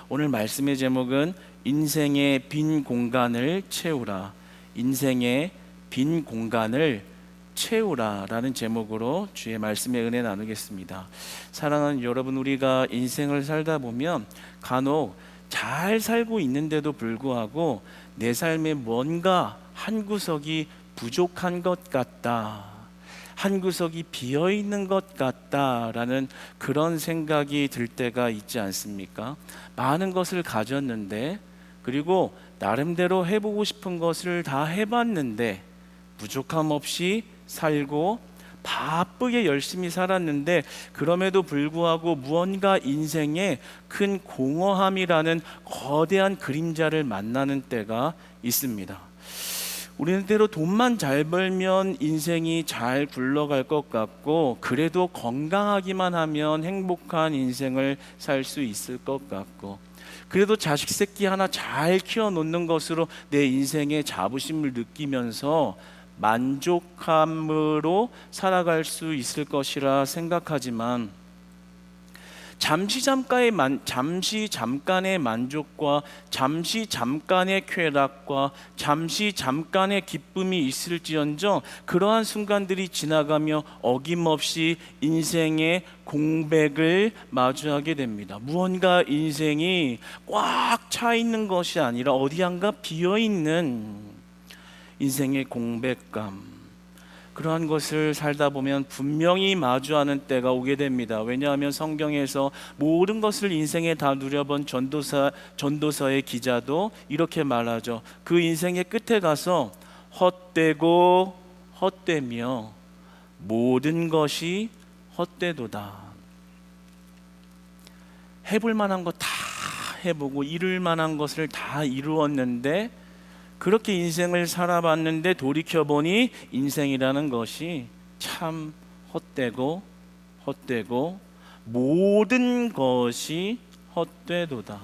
오늘 말씀의 제목은 인생의 빈 공간을 채우라. 인생의 빈 공간을 채우라 라는 제목으로 주의 말씀의 은혜 나누겠습니다. 사랑하는 여러분, 우리가 인생을 살다 보면 간혹 잘 살고 있는데도 불구하고 내 삶에 뭔가 한 구석이 부족한 것 같다, 한 구석이 비어있는 것 같다라는 그런 생각이 들 때가 있지 않습니까? 많은 것을 가졌는데, 그리고 나름대로 해보고 싶은 것을 다 해봤는데 부족함 없이 살고 바쁘게 열심히 살았는데, 그럼에도 불구하고 무언가 인생에 큰 공허함이라는 거대한 그림자를 만나는 때가 있습니다. 우리는 때로 돈만 잘 벌면 인생이 잘 굴러갈 것 같고, 그래도 건강하기만 하면 행복한 인생을 살 수 있을 것 같고, 그래도 자식 새끼 하나 잘 키워놓는 것으로 내 인생의 자부심을 느끼면서 만족함으로 살아갈 수 있을 것이라 생각하지만, 잠시 잠깐의 만족과 잠시 잠깐의 쾌락과 잠시 잠깐의 기쁨이 있을지언정 그러한 순간들이 지나가며 어김없이 인생의 공백을 마주하게 됩니다. 무언가 인생이 꽉 차 있는 것이 아니라 어디한가 비어 있는 인생의 공백감, 그러한 것을 살다 보면 분명히 마주하는 때가 오게 됩니다. 왜냐하면 성경에서 모든 것을 인생에 다 누려본 전도서의 기자도 이렇게 말하죠. 그 인생의 끝에 가서 헛되고 헛되며 모든 것이 헛되도다. 해볼 만한 거 다 해보고 이룰 만한 것을 다 이루었는데, 그렇게 인생을 살아봤는데 돌이켜보니 인생이라는 것이 참 헛되고 모든 것이 헛되도다.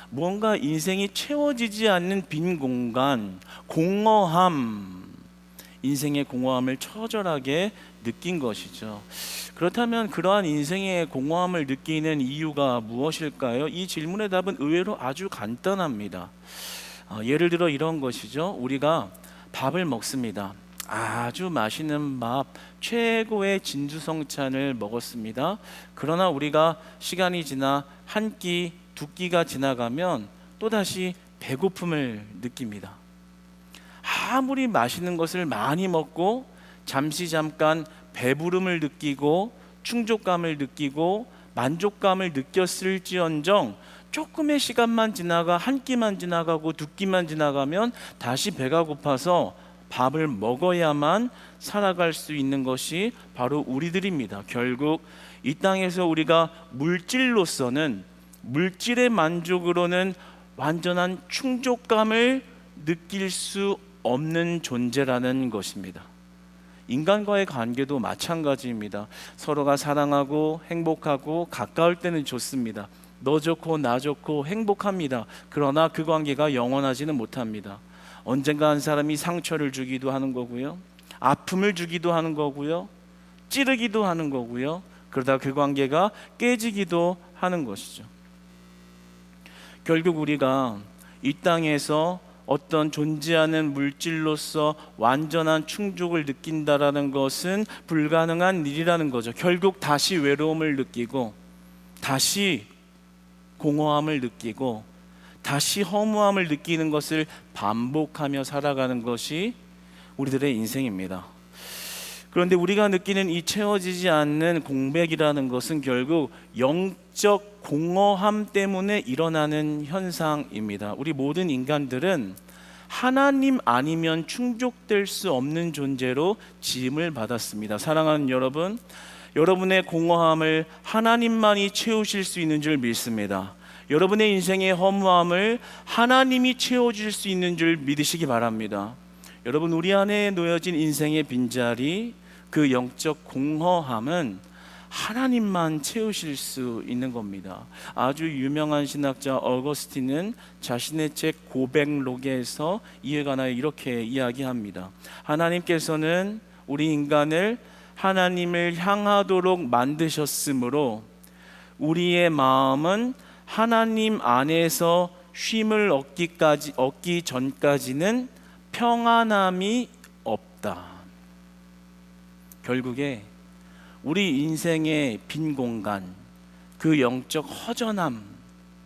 무언가 인생이 채워지지 않는 빈 공간, 공허함, 인생의 공허함을 처절하게 느낀 것이죠. 그렇다면 그러한 인생의 공허함을 느끼는 이유가 무엇일까요? 이 질문의 답은 의외로 아주 간단합니다. 예를 들어 이런 것이죠. 우리가 밥을 먹습니다. 아주 맛있는 밥, 최고의 진주성찬을 먹었습니다. 그러나 우리가 시간이 지나 한 끼, 두 끼가 지나가면 또다시 배고픔을 느낍니다. 아무리 맛있는 것을 많이 먹고 잠깐 배부름을 느끼고 충족감을 느끼고 만족감을 느꼈을지언정 조금의 시간만 지나가 한 끼만 지나가고 두 끼만 지나가면 다시 배가 고파서 밥을 먹어야만 살아갈 수 있는 것이 바로 우리들입니다. 결국 이 땅에서 우리가 물질의 만족으로는 완전한 충족감을 느낄 수 없는 존재라는 것입니다. 인간과의 관계도 마찬가지입니다. 서로가 사랑하고 행복하고 가까울 때는 좋습니다. 너 좋고 나 좋고 행복합니다. 그러나 그 관계가 영원하지는 못합니다. 언젠가 한 사람이 상처를 주기도 하는 거고요, 아픔을 주기도 하는 거고요, 찌르기도 하는 거고요, 그러다 그 관계가 깨지기도 하는 것이죠. 결국 우리가 이 땅에서 어떤 존재하는 물질로서 완전한 충족을 느낀다라는 것은 불가능한 일이라는 거죠. 결국 다시 외로움을 느끼고, 다시 공허함을 느끼고, 다시 허무함을 느끼는 것을 반복하며 살아가는 것이 우리들의 인생입니다. 그런데 우리가 느끼는 이 채워지지 않는 공백이라는 것은 결국 영적 공허함 때문에 일어나는 현상입니다. 우리 모든 인간들은 하나님 아니면 충족될 수 없는 존재로 지음을 받았습니다. 사랑하는 여러분, 여러분의 공허함을 하나님만이 채우실 수 있는 줄 믿습니다. 여러분의 인생의 허무함을 하나님이 채워줄 수 있는 줄 믿으시기 바랍니다. 여러분, 우리 안에 놓여진 인생의 빈자리, 그 영적 공허함은 하나님만 채우실 수 있는 겁니다. 아주 유명한 신학자 어거스틴은 자신의 책 고백록에서 이에 관하여 이렇게 이야기합니다. 하나님께서는 우리 인간을 하나님을 향하도록 만드셨으므로 우리의 마음은 하나님 안에서 쉼을 얻기 전까지는 평안함이 없다. 결국에 우리 인생의 빈 공간, 그 영적 허전함,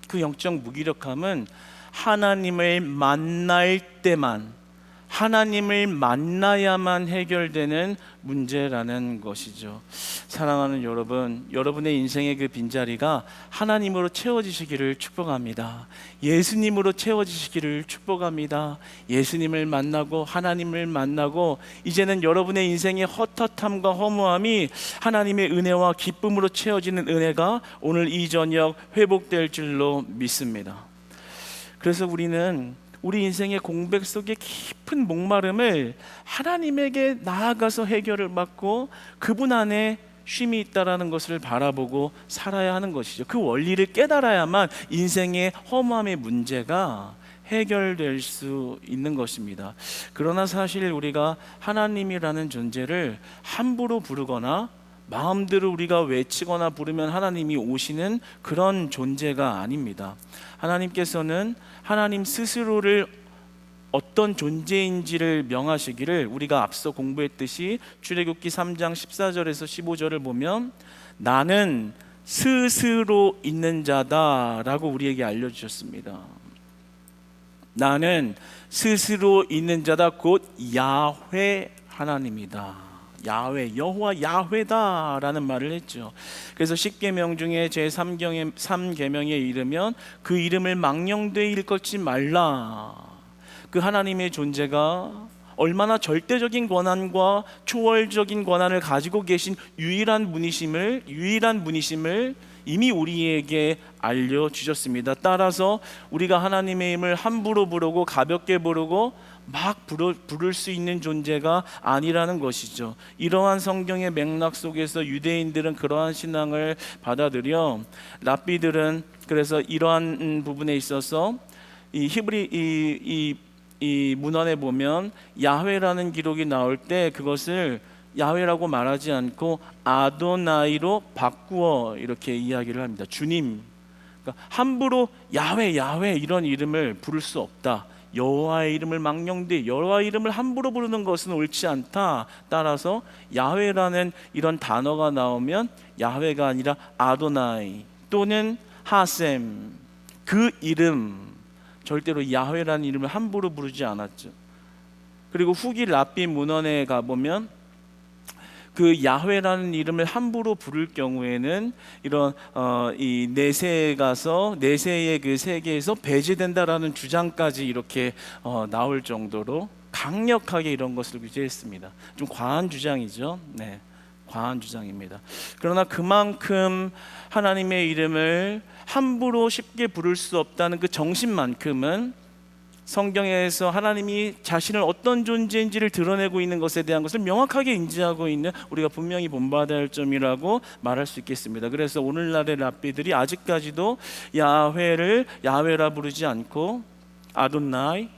그 영적 무기력함은 하나님을 만날 때만, 하나님을 만나야만 해결되는 문제라는 것이죠. 사랑하는 여러분, 여러분의 인생의 그 빈자리가 하나님으로 채워지시기를 축복합니다. 예수님으로 채워지시기를 축복합니다. 예수님을 만나고 하나님을 만나고 이제는 여러분의 인생의 헛헛함과 허무함이 하나님의 은혜와 기쁨으로 채워지는 은혜가 오늘 이 저녁 회복될 줄로 믿습니다. 그래서 우리는 우리 인생의 공백 속에 깊은 목마름을 하나님에게 나아가서 해결을 받고 그분 안에 쉼이 있다라는 것을 바라보고 살아야 하는 것이죠. 그 원리를 깨달아야만 인생의 허무함의 문제가 해결될 수 있는 것입니다. 그러나 사실 우리가 하나님이라는 존재를 함부로 부르거나 마음대로 우리가 외치거나 부르면 하나님이 오시는 그런 존재가 아닙니다. 하나님께서는 하나님 스스로를 어떤 존재인지를 명하시기를 우리가 앞서 공부했듯이 출애굽기 3장 14절에서 15절을 보면 나는 스스로 있는 자다라고 우리에게 알려주셨습니다. 나는 스스로 있는 자다, 곧 야훼 하나님이다. 야훼, 여호와 야훼다라는 말을 했죠. 그래서 10계명 중에 제 3계명에 이르면 그 이름을 망령되이 일컫지 말라. 그 하나님의 존재가 얼마나 절대적인 권한과 초월적인 권한을 가지고 계신 유일한 분이심을 이미 우리에게 알려주셨습니다. 따라서 우리가 하나님의 이름을 함부로 부르고 가볍게 부르고 막 부를 수 있는 존재가 아니라는 것이죠. 이러한 성경의 맥락 속에서 유대인들은 그러한 신앙을 받아들여 랍비들은 그래서 이러한 부분에 있어서 이 히브리 이 문헌에 보면 야훼라는 기록이 나올 때 그것을 야훼라고 말하지 않고 아도나이로 바꾸어 이렇게 이야기를 합니다. 주님, 그러니까 함부로 야훼 이런 이름을 부를 수 없다. 여호와의 이름을 망령되이, 여호와의 이름을 함부로 부르는 것은 옳지 않다. 따라서 야훼라는 이런 단어가 나오면 야훼가 아니라 아도나이 또는 하셈, 그 이름, 절대로 야훼라는 이름을 함부로 부르지 않았죠. 그리고 후기 랍비 문헌에 가보면 그 야훼라는 이름을 함부로 부를 경우에는 이런 이 내세에 가서 내세의 그 세계에서 배제된다라는 주장까지 이렇게 나올 정도로 강력하게 이런 것을 규제했습니다. 좀 과한 주장이죠. 네, 과한 주장입니다. 그러나 그만큼 하나님의 이름을 함부로 쉽게 부를 수 없다는 그 정신만큼은 성경에서 하나님이 자신을 어떤 존재인지를 드러내고 있는 것에 대한 것을 명확하게 인지하고 있는 우리가 분명히 본받아야 할 점이라고 말할 수 있겠습니다. 그래서 오늘날의 랍비들이 아직까지도 야훼를 야훼라 부르지 않고 아돈나이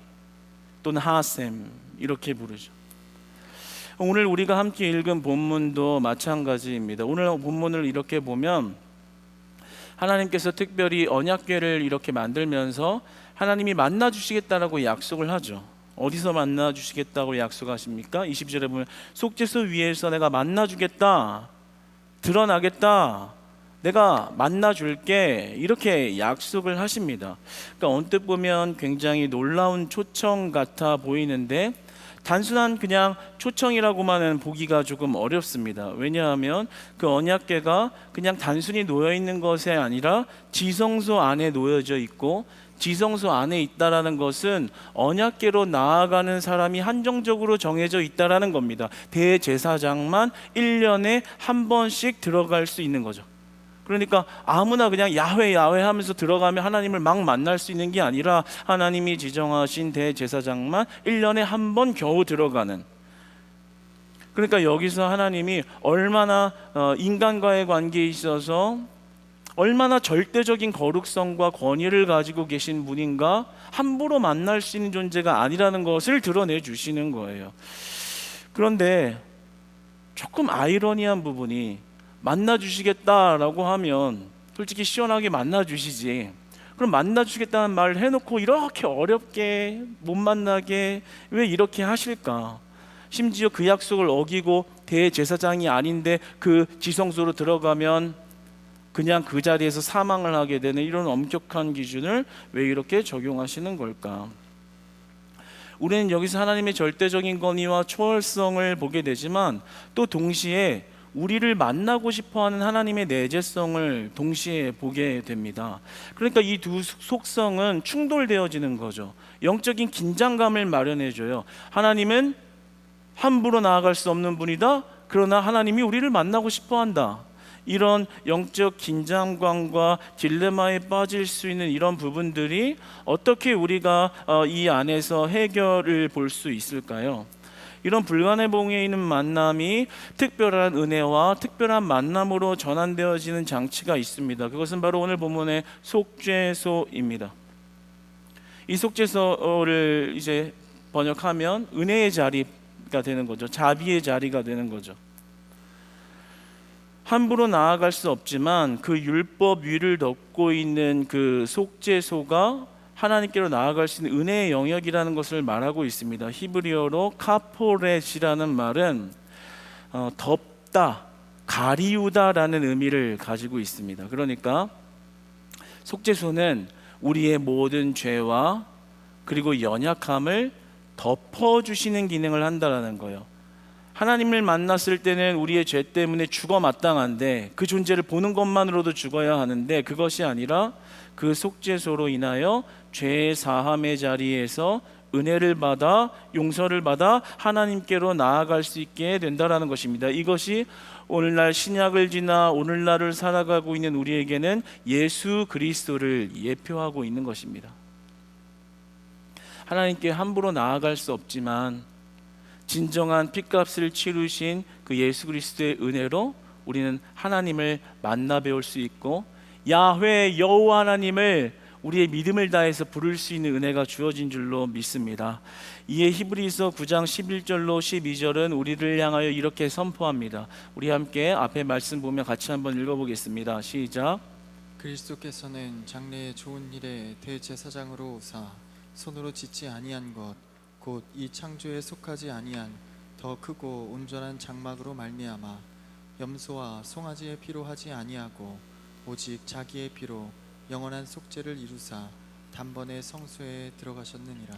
또는 하셈 이렇게 부르죠. 오늘 우리가 함께 읽은 본문도 마찬가지입니다. 오늘 본문을 이렇게 보면 하나님께서 특별히 언약궤를 이렇게 만들면서 하나님이 만나 주시겠다라고 약속을 하죠. 어디서 만나 주시겠다고 약속하십니까? 20절에 보면 속죄소 위에서 내가 만나 주겠다, 드러나겠다, 내가 만나 줄게, 이렇게 약속을 하십니다. 그러니까 언뜻 보면 굉장히 놀라운 초청 같아 보이는데 단순한 그냥 초청이라고만은 보기가 조금 어렵습니다. 왜냐하면 그 언약궤가 그냥 단순히 놓여 있는 것이 아니라 지성소 안에 놓여져 있고, 지성소 안에 있다라는 것은 언약궤로 나아가는 사람이 한정적으로 정해져 있다라는 겁니다. 대제사장만 1년에 한 번씩 들어갈 수 있는 거죠. 그러니까 아무나 그냥 야훼 하면서 들어가면 하나님을 막 만날 수 있는 게 아니라 하나님이 지정하신 대제사장만 1년에 한 번 겨우 들어가는. 그러니까 여기서 하나님이 얼마나 인간과의 관계에 있어서 얼마나 절대적인 거룩성과 권위를 가지고 계신 분인가, 함부로 만날 수 있는 존재가 아니라는 것을 드러내 주시는 거예요. 그런데 조금 아이러니한 부분이 만나 주시겠다라고 하면 솔직히 시원하게 만나주시지. 그럼 만나주겠다는 말을 해놓고 이렇게 어렵게 못 만나게 왜 이렇게 하실까? 심지어 그 약속을 어기고 대제사장이 아닌데 그 지성소로 들어가면 그냥 그 자리에서 사망을 하게 되는 이런 엄격한 기준을 왜 이렇게 적용하시는 걸까? 우리는 여기서 하나님의 절대적인 권위와 초월성을 보게 되지만 또 동시에 우리를 만나고 싶어하는 하나님의 내재성을 동시에 보게 됩니다. 그러니까 이 두 속성은 충돌되어지는 거죠. 영적인 긴장감을 마련해줘요. 하나님은 함부로 나아갈 수 없는 분이다. 그러나 하나님이 우리를 만나고 싶어한다. 이런 영적 긴장감과 딜레마에 빠질 수 있는 이런 부분들이 어떻게 우리가 이 안에서 해결을 볼 수 있을까요? 이런 불가능에 있는 만남이 특별한 은혜와 특별한 만남으로 전환되어지는 장치가 있습니다. 그것은 바로 오늘 본문의 속죄소입니다. 이 속죄소를 이제 번역하면 은혜의 자리가 되는 거죠. 자비의 자리가 되는 거죠. 함부로 나아갈 수 없지만 그 율법 위를 덮고 있는 그 속죄소가 하나님께로 나아갈 수 있는 은혜의 영역이라는 것을 말하고 있습니다. 히브리어로 카포렛이라는 말은 덮다, 가리우다라는 의미를 가지고 있습니다. 그러니까 속죄소는 우리의 모든 죄와 그리고 연약함을 덮어주시는 기능을 한다는 거예요. 하나님을 만났을 때는 우리의 죄 때문에 죽어 마땅한데 그 존재를 보는 것만으로도 죽어야 하는데 그것이 아니라 그 속죄소로 인하여 죄의 사함의 자리에서 은혜를 받아 용서를 받아 하나님께로 나아갈 수 있게 된다라는 것입니다. 이것이 오늘날 신약을 지나 오늘날을 살아가고 있는 우리에게는 예수 그리스도를 예표하고 있는 것입니다. 하나님께 함부로 나아갈 수 없지만 진정한 핏값을 치르신 그 예수 그리스도의 은혜로 우리는 하나님을 만나 배울 수 있고 야훼 여호와 하나님을 우리의 믿음을 다해서 부를 수 있는 은혜가 주어진 줄로 믿습니다. 이에 히브리서 9장 11절로 12절은 우리를 향하여 이렇게 선포합니다. 우리 함께 앞에 말씀 보며 같이 한번 읽어보겠습니다. 시작. 그리스도께서는 장래의 좋은 일에 대제사장으로 오사 손으로 짓지 아니한 것 곧 이 창조에 속하지 아니한 더 크고 온전한 장막으로 말미암아 염소와 송아지의 피로 하지 아니하고 오직 자기의 피로 영원한 속죄를 이루사 단번에 성소에 들어가셨느니라.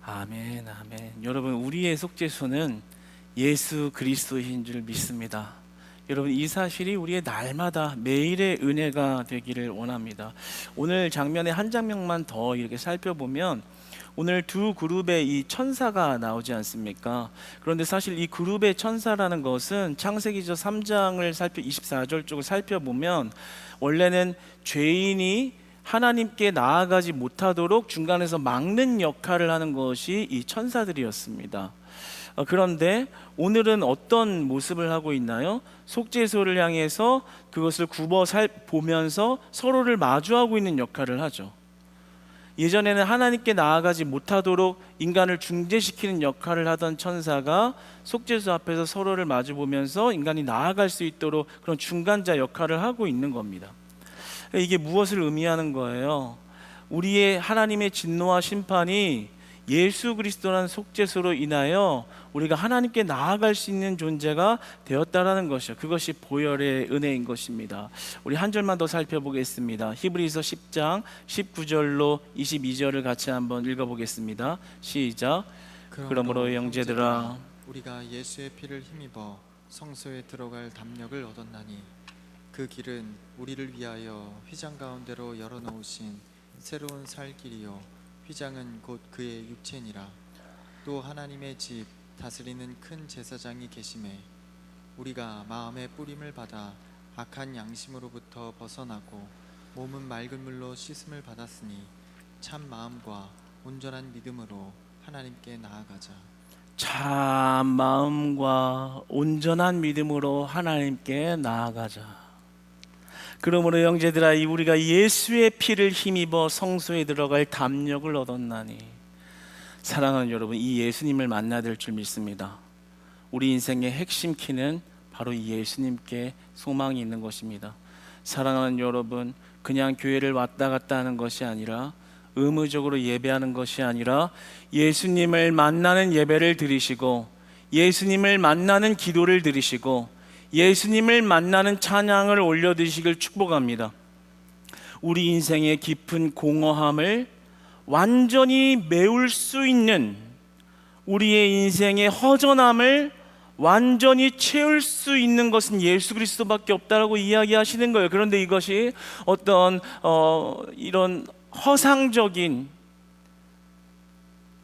아멘, 아멘. 여러분, 우리의 속죄소는 예수 그리스도인 줄 믿습니다. 여러분, 이 사실이 우리의 날마다 매일의 은혜가 되기를 원합니다. 오늘 장면의 한 장면만 더 이렇게 살펴보면 오늘 두 그룹의 이 천사가 나오지 않습니까? 그런데 사실 이 그룹의 천사라는 것은 창세기서 3장을 24절 쪽을 살펴보면 원래는 죄인이 하나님께 나아가지 못하도록 중간에서 막는 역할을 하는 것이 이 천사들이었습니다. 그런데 오늘은 어떤 모습을 하고 있나요? 속죄소를 향해서 그것을 굽어 보면서 서로를 마주하고 있는 역할을 하죠. 예전에는 하나님께 나아가지 못하도록 인간을 중재시키는 역할을 하던 천사가 속죄소 앞에서 서로를 마주보면서 인간이 나아갈 수 있도록 그런 중간자 역할을 하고 있는 겁니다. 이게 무엇을 의미하는 거예요? 우리의 하나님의 진노와 심판이 예수 그리스도라는 속죄소로 인하여 우리가 하나님께 나아갈 수 있는 존재가 되었다라는 것이요. 그것이 보혈의 은혜인 것입니다. 우리 한 절만 더 살펴보겠습니다. 히브리서 10장 19절로 22절을 같이 한번 읽어보겠습니다. 시작. 그러므로 형제들아 우리가 예수의 피를 힘입어 성소에 들어갈 담력을 얻었나니 그 길은 우리를 위하여 휘장 가운데로 열어놓으신 새로운 살 길이요 휘장은 곧 그의 육체니라. 또 하나님의 집 다스리는 큰 제사장이 계심에 우리가 마음의 뿌림을 받아 악한 양심으로부터 벗어나고 몸은 맑은 물로 씻음을 받았으니 참 마음과 온전한 믿음으로 하나님께 나아가자. 참 마음과 온전한 믿음으로 하나님께 나아가자. 그러므로 형제들아 우리가 예수의 피를 힘입어 성소에 들어갈 담력을 얻었나니. 사랑하는 여러분, 이 예수님을 만나야 될 줄 믿습니다. 우리 인생의 핵심 키는 바로 이 예수님께 소망이 있는 것입니다. 사랑하는 여러분, 그냥 교회를 왔다 갔다 하는 것이 아니라, 의무적으로 예배하는 것이 아니라 예수님을 만나는 예배를 드리시고, 예수님을 만나는 기도를 드리시고, 예수님을 만나는 찬양을 올려드리시길 축복합니다. 우리 인생의 깊은 공허함을 완전히 메울 수 있는, 우리의 인생의 허전함을 완전히 채울 수 있는 것은 예수 그리스도밖에 없다라고 이야기하시는 거예요. 그런데 이것이 어떤 이런 허상적인,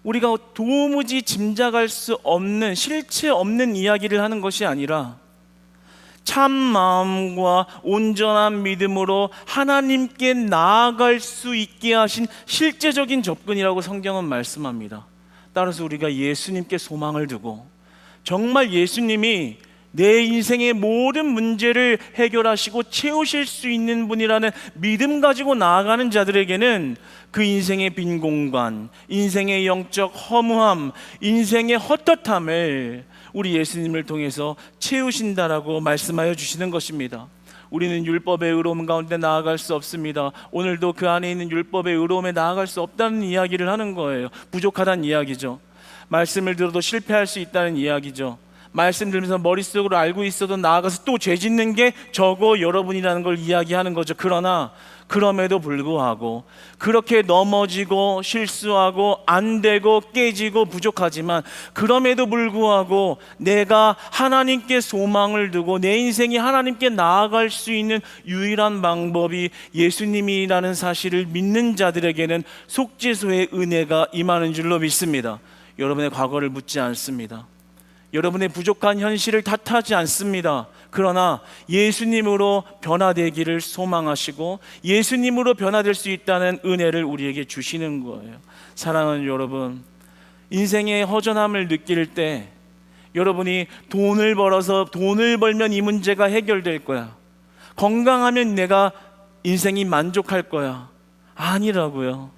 우리가 도무지 짐작할 수 없는, 실체 없는 이야기를 하는 것이 아니라 참 마음과 온전한 믿음으로 하나님께 나아갈 수 있게 하신 실제적인 접근이라고 성경은 말씀합니다. 따라서 우리가 예수님께 소망을 두고, 정말 예수님이 내 인생의 모든 문제를 해결하시고 채우실 수 있는 분이라는 믿음 가지고 나아가는 자들에게는 그 인생의 빈 공간, 인생의 영적 허무함, 인생의 헛헛함을 우리 예수님을 통해서 채우신다라고 말씀하여 주시는 것입니다. 우리는 율법의 의로움 가운데 나아갈 수 없습니다. 오늘도 그 안에 있는 율법의 의로움에 나아갈 수 없다는 이야기를 하는 거예요. 부족하다는 이야기죠. 말씀을 들어도 실패할 수 있다는 이야기죠. 말씀 들으면서 머릿속으로 알고 있어도 나아가서 또 죄 짓는 게 저거 여러분이라는 걸 이야기하는 거죠. 그러나 그럼에도 불구하고 그렇게 넘어지고 실수하고 안 되고 깨지고 부족하지만, 그럼에도 불구하고 내가 하나님께 소망을 두고 내 인생이 하나님께 나아갈 수 있는 유일한 방법이 예수님이라는 사실을 믿는 자들에게는 속죄소의 은혜가 임하는 줄로 믿습니다. 여러분의 과거를 묻지 않습니다. 여러분의 부족한 현실을 탓하지 않습니다. 그러나 예수님으로 변화되기를 소망하시고 예수님으로 변화될 수 있다는 은혜를 우리에게 주시는 거예요. 사랑하는 여러분, 인생의 허전함을 느낄 때 여러분이 돈을 벌면 이 문제가 해결될 거야, 건강하면 내가 인생이 만족할 거야, 아니라고요.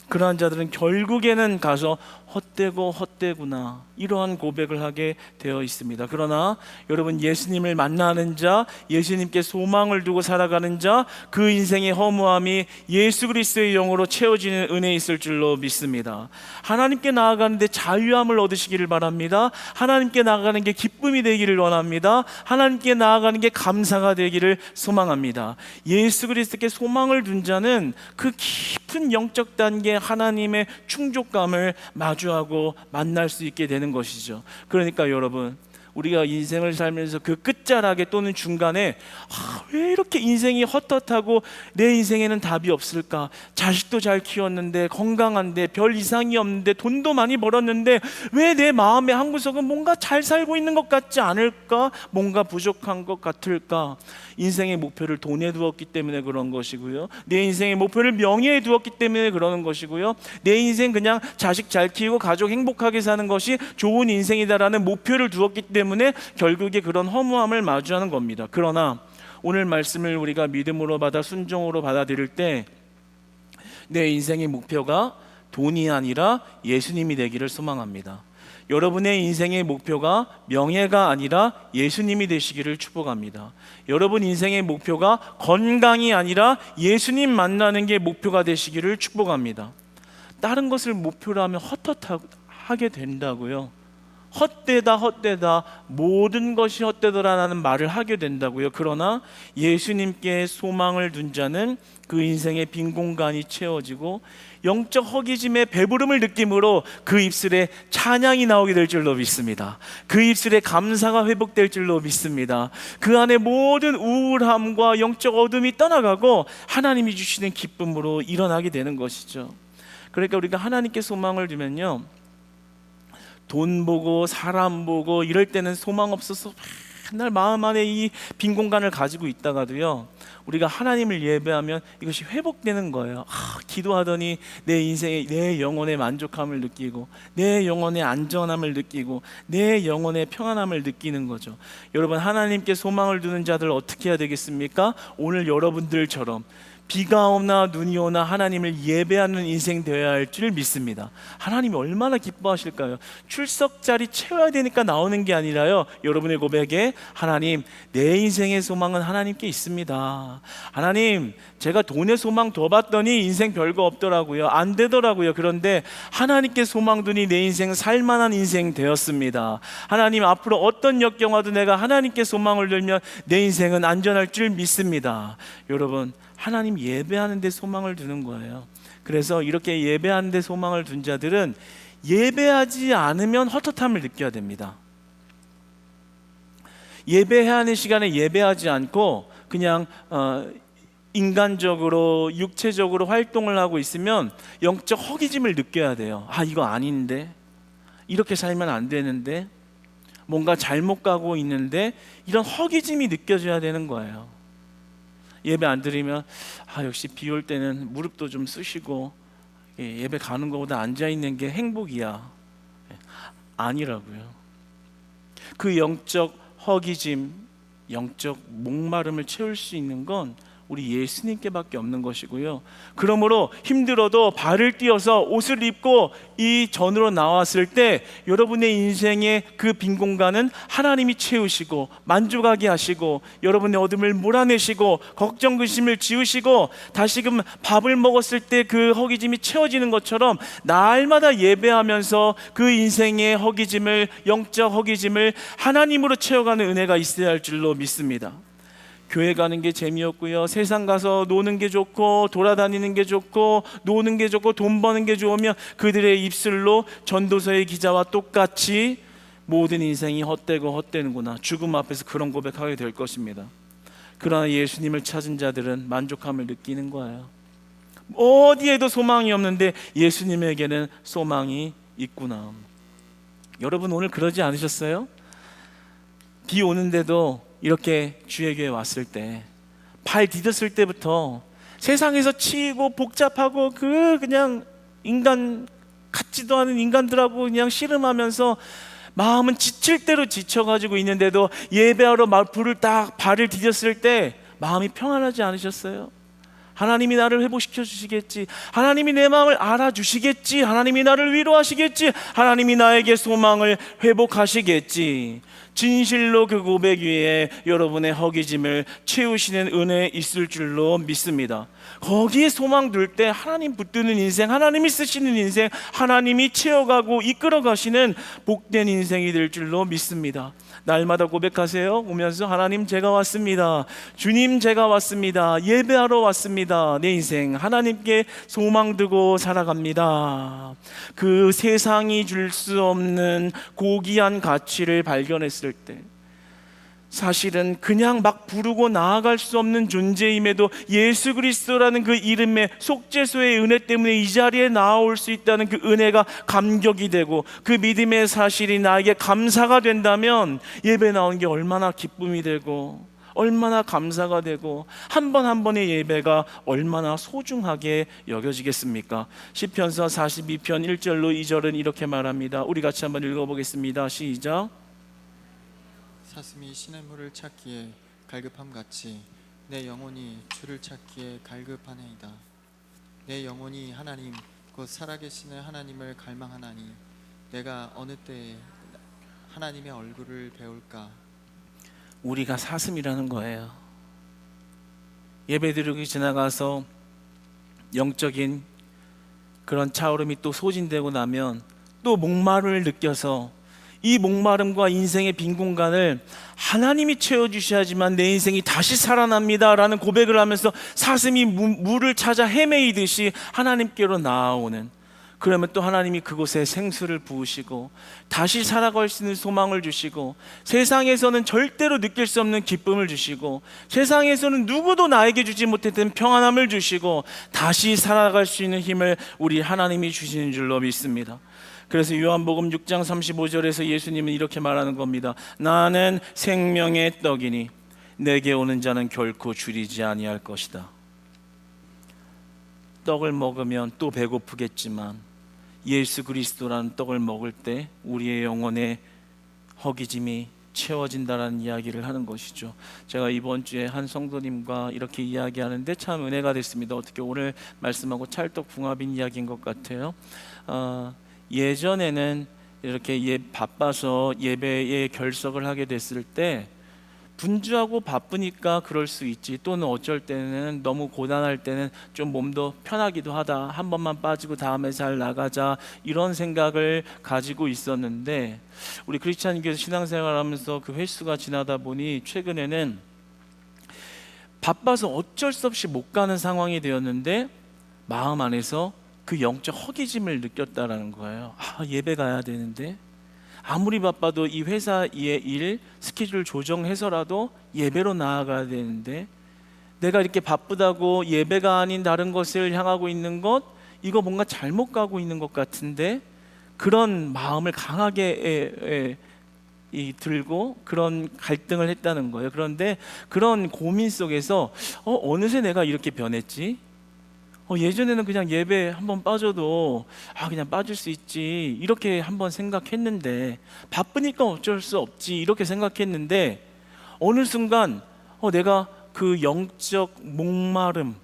그러한 자들은 결국에는 가서 헛되구나, 이러한 고백을 하게 되어 있습니다. 그러나 여러분, 예수님을 만나는 자, 예수님께 소망을 두고 살아가는 자, 그 인생의 허무함이 예수 그리스도의 영으로 채워지는 은혜 있을 줄로 믿습니다. 하나님께 나아가는데 자유함을 얻으시기를 바랍니다. 하나님께 나아가는 게 기쁨이 되기를 원합니다. 하나님께 나아가는 게 감사가 되기를 소망합니다. 예수 그리스도께 소망을 둔 자는 그 깊은 영적 단계 하나님의 충족감을 마주하고 만날 수 있게 되는 것이죠. 그러니까 여러분, 우리가 인생을 살면서 그 끝자락에 또는 중간에 왜 이렇게 인생이 헛헛하고 내 인생에는 답이 없을까? 자식도 잘 키웠는데, 건강한데, 별 이상이 없는데, 돈도 많이 벌었는데 왜 내 마음의 한 구석은 뭔가 잘 살고 있는 것 같지 않을까? 뭔가 부족한 것 같을까? 인생의 목표를 돈에 두었기 때문에 그런 것이고요, 내 인생의 목표를 명예에 두었기 때문에 그러는 것이고요, 내 인생 그냥 자식 잘 키우고 가족 행복하게 사는 것이 좋은 인생이다라는 목표를 두었기 때문에 결국에 그런 허무함을 마주하는 겁니다. 그러나 오늘 말씀을 우리가 믿음으로 받아 순종으로 받아들일 때 내 인생의 목표가 돈이 아니라 예수님이 되기를 소망합니다. 여러분의 인생의 목표가 명예가 아니라 예수님이 되시기를 축복합니다. 여러분 인생의 목표가 건강이 아니라 예수님 만나는 게 목표가 되시기를 축복합니다. 다른 것을 목표로 하면 헛헛하게 된다고요. 헛되다 모든 것이 헛되더라라는 말을 하게 된다고요. 그러나 예수님께 소망을 둔 자는 그 인생의 빈 공간이 채워지고 영적 허기짐의 배부름을 느낌으로 그 입술에 찬양이 나오게 될 줄로 믿습니다. 그 입술에 감사가 회복될 줄로 믿습니다. 그 안에 모든 우울함과 영적 어둠이 떠나가고 하나님이 주시는 기쁨으로 일어나게 되는 것이죠. 그러니까 우리가 하나님께 소망을 두면요, 돈 보고 사람 보고 이럴 때는 소망 없어서 맨날 마음 안에 이 빈 공간을 가지고 있다가도요, 우리가 하나님을 예배하면 이것이 회복되는 거예요. 기도하더니 내 인생의, 내 영혼의 만족함을 느끼고 내 영혼의 안전함을 느끼고 내 영혼의 평안함을 느끼는 거죠. 여러분, 하나님께 소망을 두는 자들 어떻게 해야 되겠습니까? 오늘 여러분들처럼 비가 오나 눈이 오나 하나님을 예배하는 인생 되어야 할 줄 믿습니다. 하나님이 얼마나 기뻐하실까요? 출석자리 채워야 되니까 나오는 게 아니라요, 여러분의 고백에 하나님, 내 인생의 소망은 하나님께 있습니다. 하나님, 제가 돈의 소망 더 봤더니 인생 별거 없더라고요. 안 되더라고요. 그런데 하나님께 소망 두니 내 인생 살만한 인생 되었습니다. 하나님, 앞으로 어떤 역경 와도 내가 하나님께 소망을 들면 내 인생은 안전할 줄 믿습니다. 여러분, 하나님 예배하는 데 소망을 두는 거예요. 그래서 이렇게 예배하는 데 소망을 둔 자들은 예배하지 않으면 헛헛함을 느껴야 됩니다. 예배해야 하는 시간에 예배하지 않고 그냥 인간적으로 육체적으로 활동을 하고 있으면 영적 허기짐을 느껴야 돼요. 아, 이거 아닌데, 이렇게 살면 안 되는데, 뭔가 잘못 가고 있는데, 이런 허기짐이 느껴져야 되는 거예요. 예배 안 드리면 역시 비 올 때는 무릎도 좀 쑤시고 예배 가는 것보다 앉아있는 게 행복이야. 아니라고요. 그 영적 허기짐, 영적 목마름을 채울 수 있는 건 우리 예수님께밖에 없는 것이고요. 그러므로 힘들어도 발을 띄어서 옷을 입고 이 전으로 나왔을 때 여러분의 인생의 그 빈 공간은 하나님이 채우시고 만족하게 하시고 여러분의 어둠을 몰아내시고 걱정 근심을 지우시고 다시금 밥을 먹었을 때 그 허기짐이 채워지는 것처럼 날마다 예배하면서 그 인생의 허기짐을, 영적 허기짐을 하나님으로 채워가는 은혜가 있어야 할 줄로 믿습니다. 교회 가는 게 재미없고요, 세상 가서 노는 게 좋고 돌아다니는 게 좋고 노는 게 좋고 돈 버는 게 좋으면 그들의 입술로 전도서의 기자와 똑같이 모든 인생이 헛되고 헛되는구나, 죽음 앞에서 그런 고백하게 될 것입니다. 그러나 예수님을 찾은 자들은 만족함을 느끼는 거예요. 어디에도 소망이 없는데 예수님에게는 소망이 있구나. 여러분, 오늘 그러지 않으셨어요? 비 오는데도 이렇게 주의 교회 왔을 때 발 디뎠을 때부터 세상에서 치이고 복잡하고 그냥 인간 같지도 않은 인간들하고 그냥 씨름하면서 마음은 지칠 대로 지쳐가지고 있는데도 예배하러 불을 딱 발을 디뎠을 때 마음이 평안하지 않으셨어요? 하나님이 나를 회복시켜 주시겠지, 하나님이 내 마음을 알아주시겠지, 하나님이 나를 위로하시겠지, 하나님이 나에게 소망을 회복하시겠지. 진실로 그 고백 위에 여러분의 허기짐을 채우시는 은혜 있을 줄로 믿습니다. 거기에 소망 둘 때 하나님 붙드는 인생, 하나님이 쓰시는 인생, 하나님이 채워가고 이끌어 가시는 복된 인생이 될 줄로 믿습니다. 날마다 고백하세요. 오면서 하나님, 제가 왔습니다. 주님, 제가 왔습니다. 예배하러 왔습니다. 내 인생 하나님께 소망 두고 살아갑니다. 그 세상이 줄 수 없는 고귀한 가치를 발견했을 때, 사실은 그냥 막 부르고 나아갈 수 없는 존재임에도 예수 그리스도라는 그 이름의 속죄소의 은혜 때문에 이 자리에 나올 수 있다는 그 은혜가 감격이 되고 그 믿음의 사실이 나에게 감사가 된다면 예배 나온 게 얼마나 기쁨이 되고 얼마나 감사가 되고 한 번 한 번의 예배가 얼마나 소중하게 여겨지겠습니까? 시편서 42편 1절로 2절은 이렇게 말합니다. 우리 같이 한번 읽어보겠습니다. 시작. 사슴이 시냇물을 찾기에 갈급함같이 내 영혼이 주를 찾기에 갈급하나이다. 내 영혼이 하나님 곧 살아계시는 하나님을 갈망하나니 내가 어느 때에 하나님의 얼굴을 배울까? 우리가 사슴이라는 거예요. 예배드리기 지나가서 영적인 그런 차오름이 또 소진되고 나면 또 목마름을 느껴서 이 목마름과 인생의 빈 공간을 하나님이 채워주셔야지만 내 인생이 다시 살아납니다 라는 고백을 하면서 사슴이 물을 찾아 헤매이듯이 하나님께로 나아오는, 그러면 또 하나님이 그곳에 생수를 부으시고 다시 살아갈 수 있는 소망을 주시고 세상에서는 절대로 느낄 수 없는 기쁨을 주시고 세상에서는 누구도 나에게 주지 못했던 평안함을 주시고 다시 살아갈 수 있는 힘을 우리 하나님이 주시는 줄로 믿습니다. 그래서 요한복음 6장 35절에서 예수님은 이렇게 말하는 겁니다. 나는 생명의 떡이니 내게 오는 자는 결코 줄이지 아니할 것이다. 떡을 먹으면 또 배고프겠지만 예수 그리스도라는 떡을 먹을 때 우리의 영혼의 허기짐이 채워진다라는 이야기를 하는 것이죠. 제가 이번 주에 한 성도님과 이렇게 이야기하는데 참 은혜가 됐습니다. 어떻게 오늘 말씀하고 찰떡궁합인 이야기인 것 같아요. 예전에는 이렇게 바빠서 예배에 결석을 하게 됐을 때 분주하고 바쁘니까 그럴 수 있지, 또는 어쩔 때는 너무 고단할 때는 좀 몸도 편하기도 하다, 한 번만 빠지고 다음에 잘 나가자, 이런 생각을 가지고 있었는데 우리 크리스찬교에서 신앙생활하면서 그 횟수가 지나다 보니 최근에는 바빠서 어쩔 수 없이 못 가는 상황이 되었는데 마음 안에서 그 영적 허기짐을 느꼈다라는 거예요. 예배 가야 되는데, 아무리 바빠도 이 회사의 일 스케줄 조정해서라도 예배로 나아가야 되는데, 내가 이렇게 바쁘다고 예배가 아닌 다른 것을 향하고 있는 것, 이거 뭔가 잘못 가고 있는 것 같은데, 그런 마음을 강하게 들고 그런 갈등을 했다는 거예요. 그런데 그런 고민 속에서 어느새 내가 이렇게 변했지? 예전에는 그냥 예배 한번 빠져도 그냥 빠질 수 있지, 이렇게 한번 생각했는데, 바쁘니까 어쩔 수 없지, 이렇게 생각했는데, 어느 순간 내가 그 영적 목마름,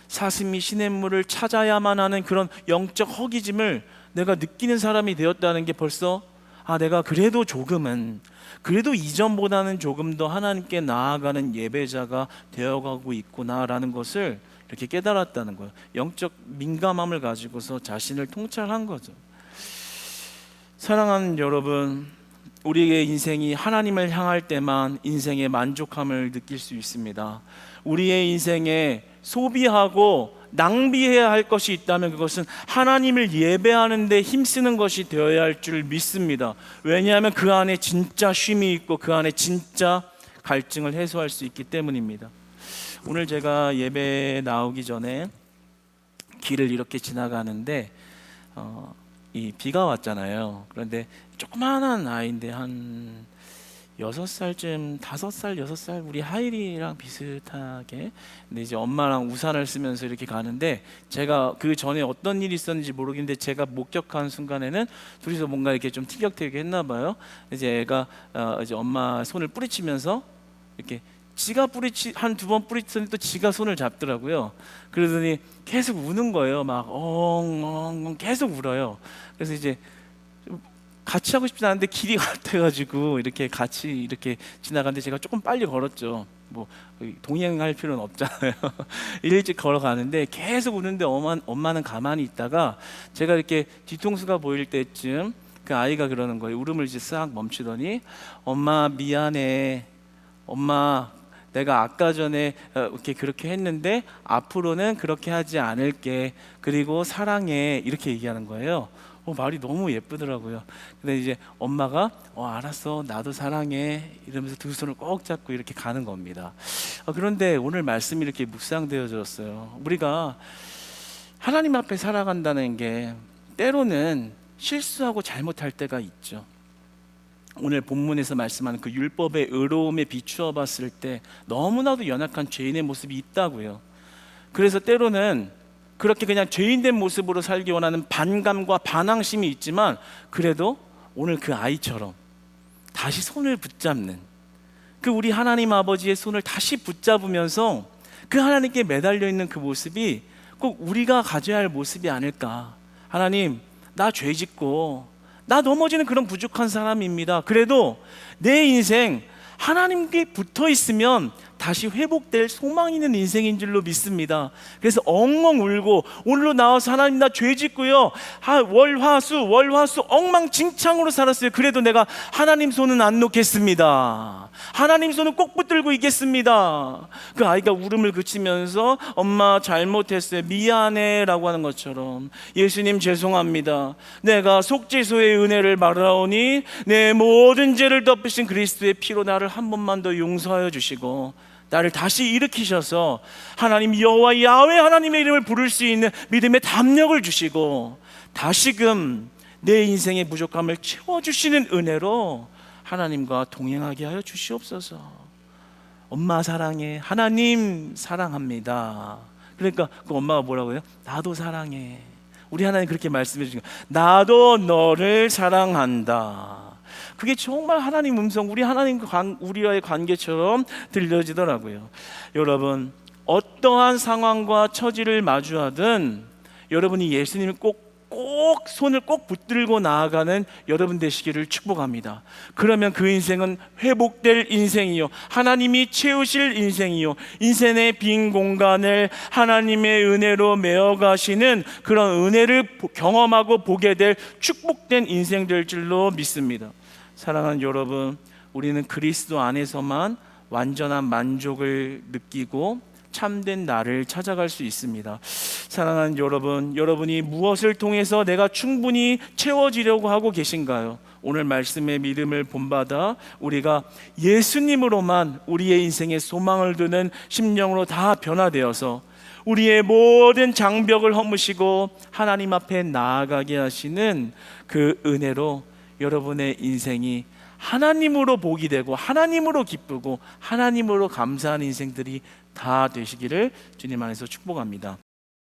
사슴이 시냇물을 찾아야만 하는 그런 영적 허기짐을 내가 느끼는 사람이 되었다는 게 벌써 내가 그래도 조금은, 그래도 이전보다는 조금 더 하나님께 나아가는 예배자가 되어가고 있구나라는 것을 이렇게 깨달았다는 거예요. 영적 민감함을 가지고서 자신을 통찰한 거죠. 사랑하는 여러분, 우리의 인생이 하나님을 향할 때만 인생의 만족함을 느낄 수 있습니다. 우리의 인생에 소비하고 낭비해야 할 것이 있다면 그것은 하나님을 예배하는 데 힘쓰는 것이 되어야 할 줄 믿습니다. 왜냐하면 그 안에 진짜 쉼이 있고 그 안에 진짜 갈증을 해소할 수 있기 때문입니다. 오늘 제가 예배에 나오기 전에 길을 이렇게 지나가는데 이 비가 왔잖아요. 그런데 조그마한 아이인데 한 6살쯤, 5살, 6살, 우리 하일이랑 비슷하게. 근데 이제 엄마랑 우산을 쓰면서 이렇게 가는데, 제가 그 전에 어떤 일이 있었는지 모르겠는데 제가 목격한 순간에는 둘이서 뭔가 이렇게 좀 티격태격 했나 봐요. 이제 애가 이제 엄마 손을 뿌리치면서 이렇게 지가 한 2번 뿌리쳤더니 또 지가 손을 잡더라고요. 그러더니 계속 우는 거예요. 막 엉엉엉 계속 울어요. 그래서 이제 같이 하고 싶지 않은데 길이 같아가지고 이렇게 같이 이렇게 지나가는데 제가 조금 빨리 걸었죠. 뭐 동행할 필요는 없잖아요. 일찍 걸어가는데 계속 우는데 엄마는 가만히 있다가 제가 이렇게 뒤통수가 보일 때쯤 그 아이가 그러는 거예요. 울음을 이제 싹 멈추더니, 엄마 미안해, 엄마 내가 아까 전에 이렇게 그렇게 했는데 앞으로는 그렇게 하지 않을게, 그리고 사랑해, 이렇게 얘기하는 거예요. 말이 너무 예쁘더라고요. 근데 이제 엄마가 알았어, 나도 사랑해, 이러면서 두 손을 꼭 잡고 이렇게 가는 겁니다. 그런데 오늘 말씀이 이렇게 묵상되어졌어요. 우리가 하나님 앞에 살아간다는 게 때로는 실수하고 잘못할 때가 있죠. 오늘 본문에서 말씀하는 그 율법의 의로움에 비추어 봤을 때 너무나도 연약한 죄인의 모습이 있다고요. 그래서 때로는 그렇게 그냥 죄인된 모습으로 살기 원하는 반감과 반항심이 있지만, 그래도 오늘 그 아이처럼 다시 손을 붙잡는, 그 우리 하나님 아버지의 손을 다시 붙잡으면서 그 하나님께 매달려 있는 그 모습이 꼭 우리가 가져야 할 모습이 아닐까. 하나님, 나 죄 짓고 나 넘어지는 그런 부족한 사람입니다. 그래도 내 인생 하나님께 붙어 있으면 다시 회복될 소망 있는 인생인 줄로 믿습니다. 그래서 엉엉 울고 오늘로 나와서 하나님 나 죄 짓고요, 월화수 엉망진창으로 살았어요. 그래도 내가 하나님 손은 안 놓겠습니다. 하나님 손은 꼭 붙들고 있겠습니다. 그 아이가 울음을 그치면서 엄마 잘못했어요, 미안해 라고 하는 것처럼, 예수님 죄송합니다, 내가 속죄소의 은혜를 바라오니 내 모든 죄를 덮으신 그리스도의 피로 나를 한 번만 더 용서하여 주시고 나를 다시 일으키셔서 하나님 여호와 야훼 하나님의 이름을 부를 수 있는 믿음의 담력을 주시고 다시금 내 인생의 부족함을 채워주시는 은혜로 하나님과 동행하게 하여 주시옵소서. 엄마 사랑해, 하나님 사랑합니다. 그러니까 그 엄마가 뭐라고 해요? 나도 사랑해. 우리 하나님 그렇게 말씀해 주시고, 나도 너를 사랑한다. 그게 정말 하나님 음성, 우리와의 관계처럼 들려지더라고요. 여러분, 어떠한 상황과 처지를 마주하든 여러분이 예수님을 꼭 손을 꼭 붙들고 나아가는 여러분 되시기를 축복합니다. 그러면 그 인생은 회복될 인생이요, 하나님이 채우실 인생이요, 인생의 빈 공간을 하나님의 은혜로 메워가시는 그런 은혜를 경험하고 보게 될 축복된 인생 될 줄로 믿습니다. 사랑하는 여러분, 우리는 그리스도 안에서만 완전한 만족을 느끼고 참된 나를 찾아갈 수 있습니다. 사랑하는 여러분, 여러분이 무엇을 통해서 내가 충분히 채워지려고 하고 계신가요? 오늘 말씀의 믿음을 본받아 우리가 예수님으로만 우리의 인생에 소망을 두는 심령으로 다 변화되어서 우리의 모든 장벽을 허무시고 하나님 앞에 나아가게 하시는 그 은혜로 여러분의 인생이 하나님으로 복이 되고 하나님으로 기쁘고 하나님으로 감사하는 인생들이 다 되시기를 주님 안에서 축복합니다.